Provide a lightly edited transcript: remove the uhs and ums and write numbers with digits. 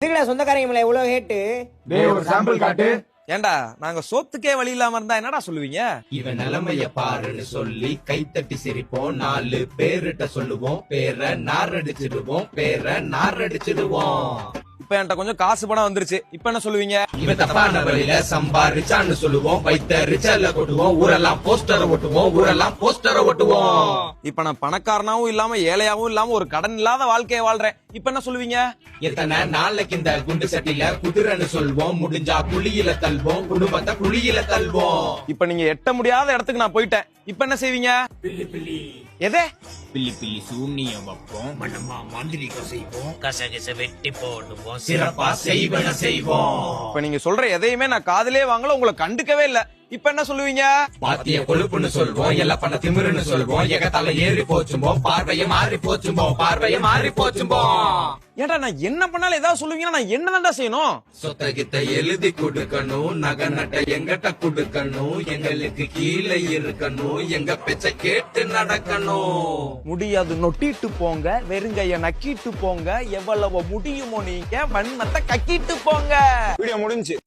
சொந்தக்காரங்க எவ்வளவு ஹேட்டு ஒரு சாம்பிள் காட்டு. ஏண்டா நாங்க சோத்துக்கே வழி இல்லாம இருந்தா என்னடா சொல்லுவீங்க? இவன் நிலைமைய பாருன்னு சொல்லி கைத்தட்டி சிரிப்போம், 4 பேருட்ட சொல்லுவோம், பேரை நாரடிச்சிடுவோம், பேரை நாரடிச்சிடுவோம். இப்ப என்கிட்ட கொஞ்சம் காசு பணம் வந்துருச்சு, இப்ப என்ன சொல்லுவீங்க? இவன் தப்பான வழியில சம்பாரிச்சான்னு சொல்லுவோம், வைத்த ரிச்சல்ல கொட்டுவோம், ஊரெல்லாம் போஸ்டரை ஒட்டுவோம், ஊரெல்லாம் போஸ்டரை ஒட்டுவோம். இப்ப நான் பணக்காரனாவும் இல்லாம ஏழையாவும் இல்லாம ஒரு கடன் இல்லாத வாழ்க்கையை வாழ்றேன், இப்ப என்ன சொல்லுவீங்க? எத்தனை நாளைக்கு இந்த குண்டு சட்டில குதிரைன்னு சொல்வோம், முடிஞ்சா குழியில தள்ளுவோம், குடும்பத்தை குழியில தள்ளுவோம். இப்ப நீங்க எட்ட முடியாத இடத்துக்கு நான் போயிட்டேன், இப்ப என்ன செய்வீங்க? எதே பில்லி பில்லி சூனியம் வைப்போம், மனமா மாந்திரிகம் செய்வோம், கசகச வெட்டி போடுவோம், சிறப்பா செய்வன செய்வோம். இப்ப நீங்க சொல்ற எதையுமே நான் காதுலயே வாங்கல, உங்களை கண்டுக்கவே இல்ல, இப்ப என்ன சொல்லுவீங்க? பாத்திய கொழுப்புன்னு சொல்வோம், எல்லாம் பண்ண திமிருன்னு சொல்வோம், எகத்தால ஏறி போச்சும்போம், பார்வைய மாறி போச்சும்போம், பார்வைய மாறி போச்சும்போம். ஏடா நான் என்ன பண்ணாலும் ஏதாவது சொல்லுவீங்கன்னா நான் என்னதான்டா செய்யணும்? சொத்த கிட்ட எழுதி கொடுக்கணும், நகை நட்டை எங்கிட்ட கொடுக்கணும், எங்களுக்கு கீழே இருக்கணும், எங்க பேச்ச கேட்டு நடக்கணும். முடியாது நொட்டிட்டு போங்க, வெறுங்கைய நக்கிட்டு போங்க, எவ்வளவு முடியுமோ நீங்க வன்மத்தை கக்கிட்டு போங்க. வீடியோ முடிஞ்சு.